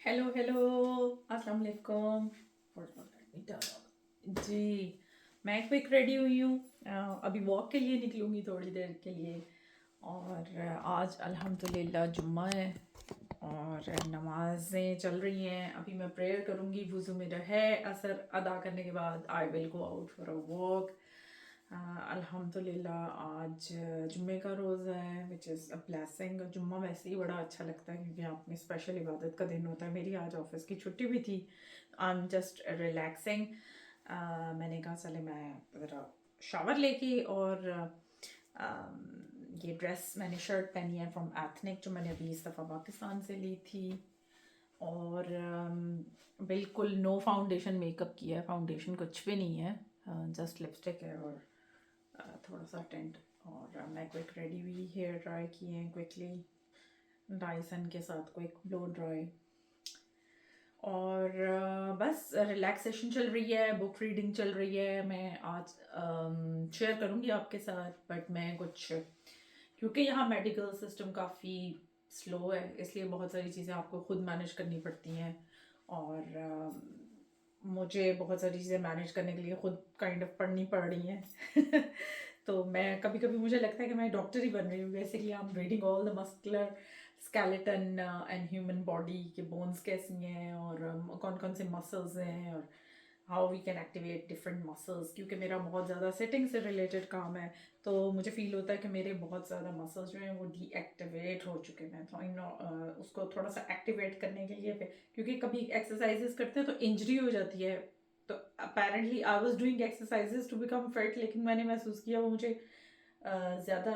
Hello hello, अस्सलाम वालेकुम। जी, मैं क्विक रेडी हुई हूँ। अभी वॉक के लिए निकलूँगी थोड़ी देर के लिए। और आज अल्हम्दुलिल्लाह जुम्मा है और नमाज़ें चल रही हैं। अभी मैं प्रेयर करूँगी, वुज़ू मेरा है। असर अदा करने के बाद I will go out for a walk. अल्हम्दुलिल्लाह आज जुम्मे का रोज़ा है, विच इज़ अ ब्लेसिंग। जुम्मा वैसे ही बड़ा अच्छा लगता है क्योंकि आप में स्पेशल इबादत का दिन होता है। मेरी आज ऑफिस की छुट्टी भी थी। I am just relaxing. मैंने कहा चले मैं ज़रा शावर लेके और ये ड्रेस मैंने शर्ट पहनी है फ्रॉम एथनिक, जो मैंने अभी इस दफ़ा पाकिस्तान से ली थी। और बिल्कुल नो फाउंडेशन मेकअप किया है, फाउंडेशन कुछ भी नहीं है, जस्ट लिपस्टिक है और थोड़ा सा टेंट। और मैं क्विक रेडी हुई, हेयर ड्राई किए हैं क्विकली डाइसन के साथ, क्विक ब्लो ड्राई। और बस रिलैक्सेशन चल रही है, बुक रीडिंग चल रही है। मैं आज शेयर करूँगी आपके साथ, बट मैं कुछ, क्योंकि यहाँ मेडिकल सिस्टम काफ़ी स्लो है, इसलिए बहुत सारी चीज़ें आपको खुद मैनेज करनी पड़ती हैं। और मुझे बहुत सारी चीज़ें मैनेज करने के लिए खुद काइंड ऑफ पढ़नी पड़ रही हैं। तो मैं कभी कभी मुझे लगता है कि मैं डॉक्टर ही बन रही हूँ। Basically I am reading all the muscular skeleton and human body के बोन्स कैसी हैं और कौन कौन से मसल्स हैं और how we can activate different muscles. क्योंकि मेरा बहुत ज़्यादा सिटिंग से रिलेटेड काम है, तो मुझे फील होता है कि मेरे बहुत ज़्यादा मसल्स जो हैं वो डीएक्टिवेट हो चुके हैं। तो उसको थोड़ा सा एक्टिवेट करने के लिए क्योंकि कभी एक्सरसाइजेस करते हैं तो इंजरी हो जाती है। तो apparently I was doing exercises to become fit, लेकिन मैंने महसूस किया वो मुझे ज़्यादा,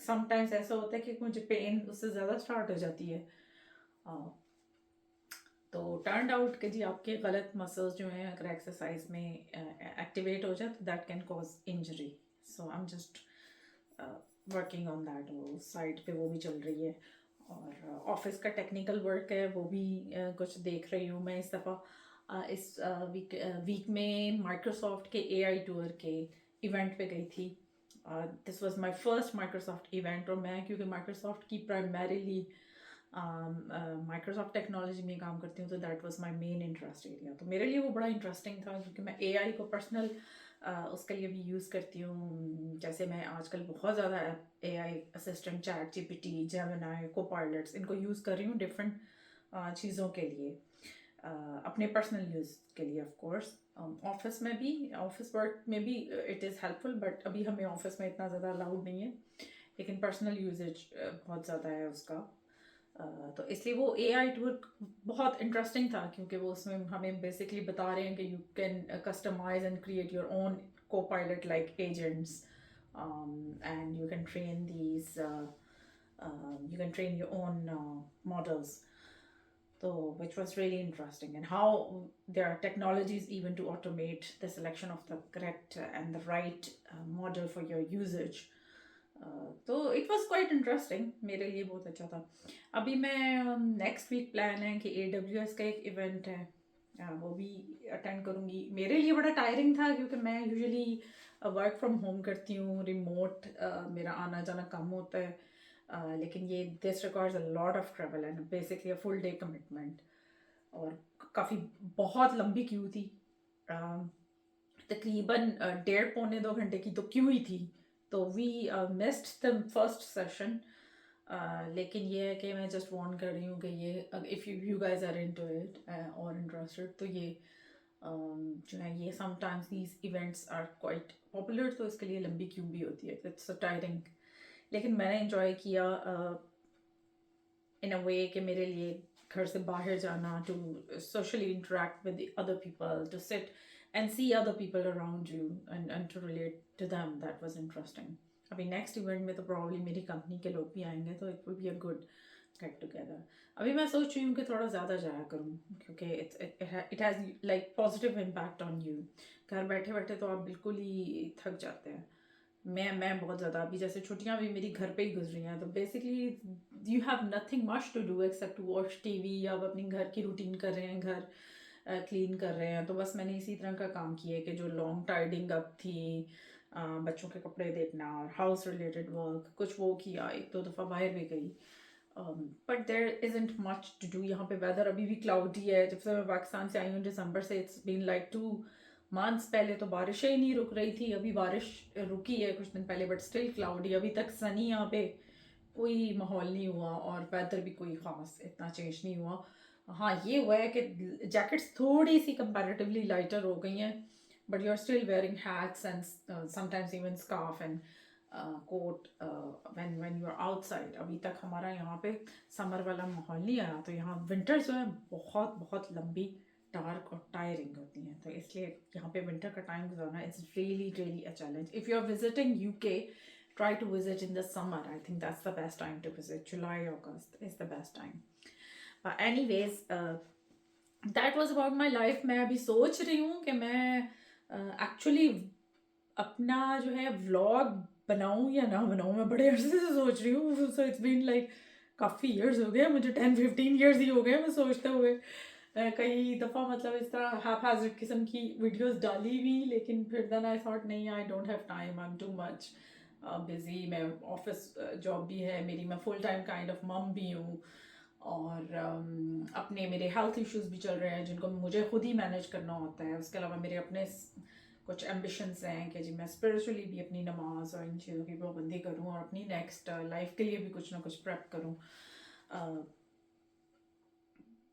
समटाइम्स ऐसा होता है कि मुझे पेन उससे ज़्यादा स्टार्ट हो जाती है। तो टर्न आउट कि जी आपके गलत मसल्स जो हैं अगर एक्सरसाइज में एक्टिवेट हो जाए तो that can cause injury. So I am just working on that. वो साइड पे वो भी चल रही है। और ऑफिस का टेक्निकल वर्क है वो भी कुछ देख रही हूँ मैं इस दफ़ा। इस वीक में माइक्रोसॉफ्ट के एआई टूर के इवेंट पे गई थी। This was my first Microsoft event. और मैं क्योंकि माइक्रोसॉफ्ट की प्राइमरीली माइक्रोसॉफ्ट टेक्नोलॉजी में काम करती हूँ, तो that was my main interest area. तो मेरे लिए वो बड़ा इंटरेस्टिंग था क्योंकि मैं एआई को पर्सनल उसके लिए भी यूज़ करती हूँ। जैसे मैं आजकल बहुत ज़्यादा AI assistant, ChatGPT, Gemini, copilots, इनको यूज़ कर रही हूँ डिफरेंट चीज़ों के लिए, अपने पर्सनल यूज़ के लिए ऑफ कोर्स। ऑफिस में भी, ऑफिस वर्क में भी इट इज़ हेल्पफुल, बट अभी हमें ऑफिस में इतना ज़्यादा अलाउड नहीं है, लेकिन पर्सनल यूजेज बहुत ज़्यादा है उसका। तो इसलिए वो एआई टूर बहुत इंटरेस्टिंग था क्योंकि वो उसमें हमें बेसिकली बता रहे हैं कि you can customise and create your own copilot like agents, and you can train these, you can train your own models. So which was really interesting, and how there are technologies even to automate the selection of the correct and the right model for your usage. तो it was quite interesting, मेरे लिए बहुत अच्छा था। अभी मैं next week plan है कि AWS का एक इवेंट है, वो भी अटेंड करूँगी। मेरे लिए बड़ा टायरिंग था क्योंकि मैं यूजुअली वर्क फ्रॉम होम करती हूँ, रिमोट मेरा आना जाना कम होता है। लेकिन ये this requires a lot of travel and basically a full day commitment. और काफ़ी बहुत लंबी क्यू थी, तकरीबन 1.5 पौने 2 घंटे की तो क्यू ही थी। तो we missed the first session. लेकिन ये है कि मैं जस्ट वार्न कर रही हूँ कि ये if you guys are into it और इंटरेस्टेड, तो ये जो है ये sometimes these events are quite popular, तो इसके लिए लंबी क्यू भी होती है, इट्स टायरिंग। लेकिन मैंने इन्जॉय किया इन अ वे कि मेरे लिए घर से बाहर जाना, to socially interact with other people, to sit and see other people around you and to relate to them, that was interesting. अभी नेक्स्ट इवेंट में तो प्रॉब्ली मेरी कंपनी के लोग भी आएंगे, तो it will be a good get together. अभी मैं सोच रही हूँ कि थोड़ा ज़्यादा जाया करूँ क्योंकि it has like positive impact on you. घर बैठे बैठे तो आप बिल्कुल ही थक जाते हैं। मैं बहुत ज़्यादा, अभी जैसे छुट्टियाँ भी मेरी घर पे ही गुजरी हैं, तो basically you have nothing much to do except to watch TV, या आप अपनी घर की रूटीन कर रहे हैं, घर क्लीन कर रहे हैं। तो बस मैंने इसी तरह का काम किया है कि जो लॉन्ग टाइडिंग अप थी, बच्चों के कपड़े देखना और हाउस रिलेटेड वर्क, कुछ वो किया। एक दो दफ़ा बाहर भी गई but there isn't much to do. یہاں پہ ویدر ابھی بھی کلاؤڈی ہے. جب سے میں پاکستان سے آئی ہوں دسمبر سے, اٹس بین لائک 2 months. پہلے تو بارشیں ہی نہیں رک رہی تھی, ابھی بارش رکی ہے کچھ دن پہلے, بٹ اسٹل کلاؤڈی. ابھی تک سنی یہاں پہ کوئی ماحول نہیں ہوا, اور ویدر بھی کوئی خاص اتنا چینج نہیں ہوا. ہاں یہ ہوا ہے کہ جیکٹس تھوڑی سی کمپیریٹیولی لائٹر ہو گئی ہیں, but you are still wearing hats and sometimes even scarf and coat when you are outside. ابھی تک ہمارا یہاں پہ سمر والا ماحول نہیں آیا, تو یہاں ونٹر جو ہے بہت بہت لمبی, ڈارک اور ٹائرنگ ہوتی ہیں. تو اس لیے یہاں پہ ونٹر کا ٹائم گزارنا it's really really a challenge. If you are visiting UK, try to visit in the summer. I think that's the best time to visit. July, August is the best time. Anyways, that was about my life. میں ابھی سوچ رہی ہوں کہ میں actually اپنا جو ہے vlog بناؤں یا نہ بناؤں. میں بڑے عرصے سے سوچ رہی ہوں. So it's been like کافی ایئرز ہو گئے مجھے, 10-15 ایئرز ہی ہو گئے میں سوچتے ہوئے. کئی دفعہ مطلب اس طرح ہیپ ہیزرڈ قسم کی ویڈیوز ڈالی بھی, لیکن پھر دین آئی تھاٹ نہیں, I don't have time, I am too much busy. میں آفس جاب بھی ہے میری, میں فل ٹائم کائنڈ آف مم بھی ہوں, اور اپنے میرے ہیلتھ ایشوز بھی چل رہے ہیں جن کو مجھے خود ہی مینیج کرنا ہوتا ہے. اس کے علاوہ میرے اپنے کچھ ایمبیشنس ہیں کہ جی میں اسپریچولی بھی اپنی نماز اور ان چیزوں کی پابندی کروں, اور اپنی نیکسٹ لائف کے لیے بھی کچھ نہ کچھ پریپ کروں.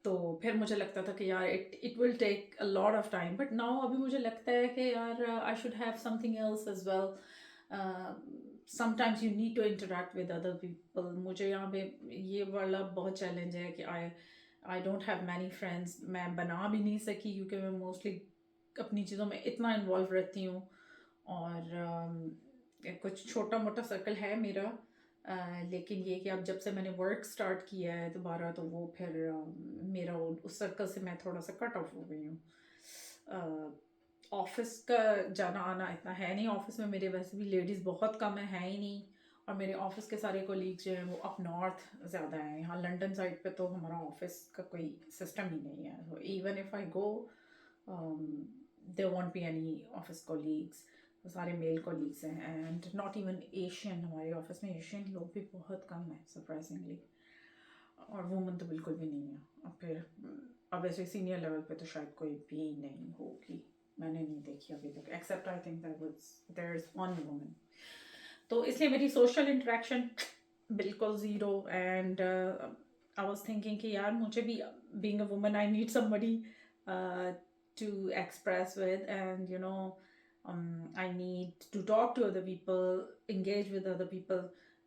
تو پھر مجھے لگتا تھا کہ یار it will take a lot of time, but now ابھی مجھے لگتا ہے کہ یار I should have something else as well. sometimes you need to interact with other people. مجھے یہاں پہ یہ والا بہت چیلنج ہے کہ I don't have many friends. میں بنا بھی نہیں سکی کیونکہ میں موسٹلی اپنی چیزوں میں اتنا انوالو رہتی ہوں, اور کچھ چھوٹا موٹا سرکل ہے میرا, لیکن یہ کہ اب جب سے میں نے ورک اسٹارٹ کیا ہے دوبارہ, تو وہ پھر میرا اس سرکل سے میں تھوڑا سا کٹ آف ہو گئی ہوں. آفس کا جانا آنا اتنا ہے نہیں, آفس میں میرے ویسے بھی لیڈیز بہت کم ہیں ہی نہیں, اور میرے آفس کے سارے کولیگس جو ہیں وہ اپ نارتھ زیادہ ہیں. یہاں لنڈن سائڈ پہ تو ہمارا آفس کا کوئی سسٹم ہی نہیں ہے. Even if I go there won't be any office colleagues. سارے میل کولیگس ہیں, اینڈ ناٹ ایون ایشین. ہمارے آفس میں ایشین لوگ بھی بہت کم ہیں سرپرائزنگلی, اور وومن تو بالکل بھی نہیں ہے. اور پھر اب ایسے سینئر لیول پہ تو شاید کوئی بھی نہیں ہوگی, میں نے نہیں دیکھی ابھی تک, accept I think there is one woman. تو اس لیے میری سوشل انٹریکشن بالکل zero. And I was thinking کہ یار مجھے بھی being a woman I need somebody to express with, and you know I need to talk to other people, engage with other people.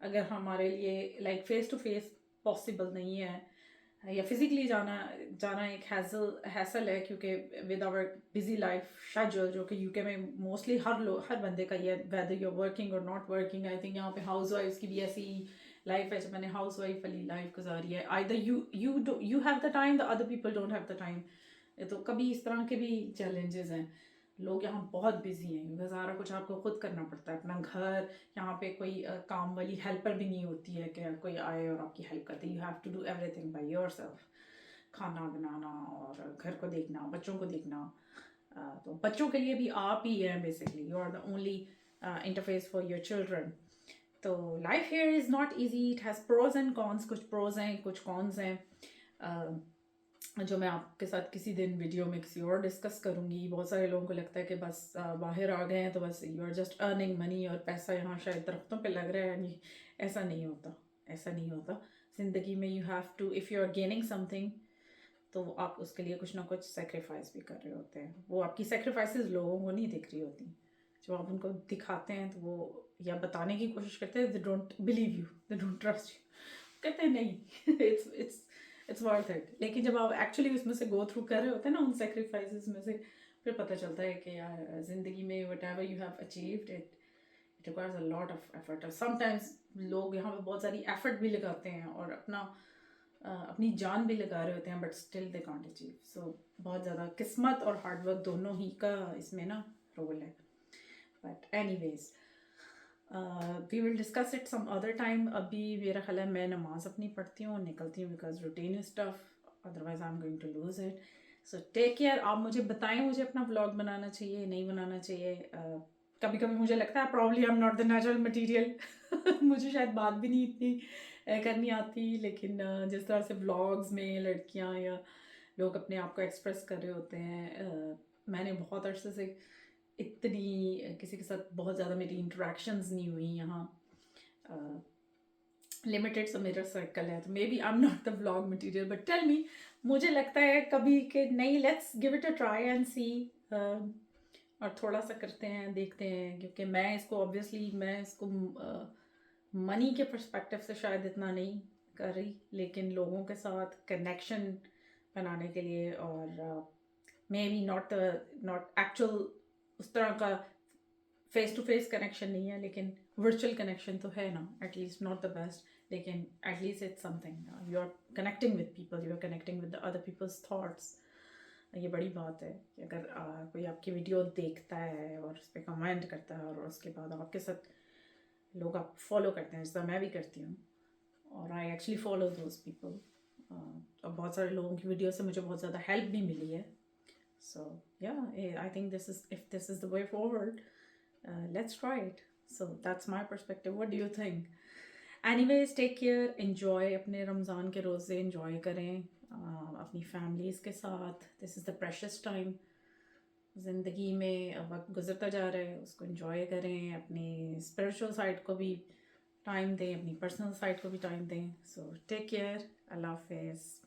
اگر ہمارے لیے like face to face possible نہیں ہے, یا فزیکلی جانا ایک ہیسل ہے, کیونکہ with our busy life schedule جو کہ UK میں موسٹلی ہر بندے کا یہ, whether you are working or not working. I think یہاں پہ ہاؤس وائفس کی بھی ایسی لائف ہے, جب میں نے ہاؤس وائف والی لائف گزاری ہے. either you have the time, the other people don't have the time. تو کبھی اس طرح کے بھی چیلنجز ہیں. لوگ یہاں بہت بزی ہیں کیونکہ سارا کچھ آپ کو خود کرنا پڑتا ہے, اپنا گھر, یہاں پہ کوئی کام والی ہیلپر بھی نہیں ہوتی ہے کہ کوئی آئے اور آپ کی ہیلپ کرتے. You have to do everything by yourself. کھانا بنانا اور گھر کو دیکھنا, بچوں کو دیکھنا. تو بچوں کے لیے بھی آپ ہی ہیں basically, you are the only interface for your children. تو life here is not easy, it has pros and cons. کچھ پروز ہیں کچھ کونس ہیں, جو میں آپ کے ساتھ کسی دن ویڈیو میں کسی اور ڈسکس کروں گی. بہت سارے لوگوں کو لگتا ہے کہ بس باہر آ گئے ہیں تو بس you are just earning money, اور پیسہ یہاں شاید درختوں پہ لگ رہا ہے. ایسا نہیں ہوتا, ایسا نہیں ہوتا. زندگی میں you have to, if you are gaining something, تو آپ اس کے لیے کچھ نہ کچھ سیکریفائس بھی کر رہے ہوتے ہیں. وہ آپ کی سیکریفائسز لوگوں کو نہیں دکھ رہی ہوتی. جب آپ ان کو دکھاتے ہیں تو وہ یا بتانے کی کوشش کرتے ہیں, they don't believe you, they don't trust you, کہتے ہیں نہیں اٹس ورتھ اٹ. لیکن جب آپ ایکچولی اس میں سے گو تھرو کر رہے ہوتے ہیں نا ان سیکریفائسز میں سے, پھر پتہ چلتا ہے کہ یار زندگی میں what ever you have achieved it requires a lot of effort. اور سم ٹائمز لوگ یہاں پہ بہت ساری ایفرٹ بھی لگاتے ہیں اور اپنی جان بھی لگا رہے ہوتے ہیں, but still they can't achieve. So بہت زیادہ قسمت اور ہارڈ ورک دونوں ہی کا اس میں نا رول ہے. But anyways we will discuss it some other time. ابھی میرا خیال ہے میں نماز اپنی پڑھتی ہوں اور نکلتی ہوں, because routine is tough, otherwise I am going to lose it. So take care. آپ مجھے بتائیں مجھے اپنا ولاگ بنانا چاہیے نہیں بنانا چاہیے. کبھی کبھی مجھے لگتا ہے probably I am not the natural material. مجھے شاید بات بھی نہیں اتنی करनी आती, लेकिन जिस तरह से व्लॉग्स में लड़कियां या लोग अपने आप को एक्सप्रेस कर रहे होते हैं, मैंने बहुत अरसे से इतनी किसी के साथ बहुत ज़्यादा मेरी इंटरेक्शंस नहीं हुई यहाँ, लिमिटेड सा मेरा सर्कल है, तो maybe I am not the vlog material, but tell me, मुझे लगता है कभी कि नहीं, let's give it a try and see, और थोड़ा सा करते हैं, देखते हैं, क्योंकि मैं इसको ऑब्वियसली मैं इसको मनी के पर्सपेक्टिव से शायद इतना नहीं कर रही, लेकिन लोगों के साथ कनेक्शन बनाने के लिए, और मे बी नॉट एक्चुअल उस तरह का फेस टू फेस कनेक्शन नहीं है, लेकिन वर्चुअल कनेक्शन तो है ना, एटलीस्ट नॉट द बेस्ट, लेकिन at least it's something, you are connecting with people, you are connecting with other peoples thoughts. ये बड़ी बात है कि अगर कोई आपकी वीडियो देखता है और उस पर कमेंट करता है, और उसके बाद आपके साथ लोग आप फॉलो करते हैं, जैसा मैं भी करती हूँ, और I actually follow those people, और बहुत सारे लोगों की वीडियो से मुझे बहुत ज़्यादा हेल्प भी मिली है। So yeah, I think if this is the way forward, let's try it. So that's my perspective. What do you think? Anyways, take care, enjoy अपने रमज़ान के रोज़े enjoy करें, अपनी families के साथ. This is the precious time. ज़िंदगी में वक्त गुजरता जा रहा है, उसको enjoy करें, अपनी spiritual side को भी टाइम दें, अपनी पर्सनल साइड को भी टाइम दें. So take care. Allah Hafiz.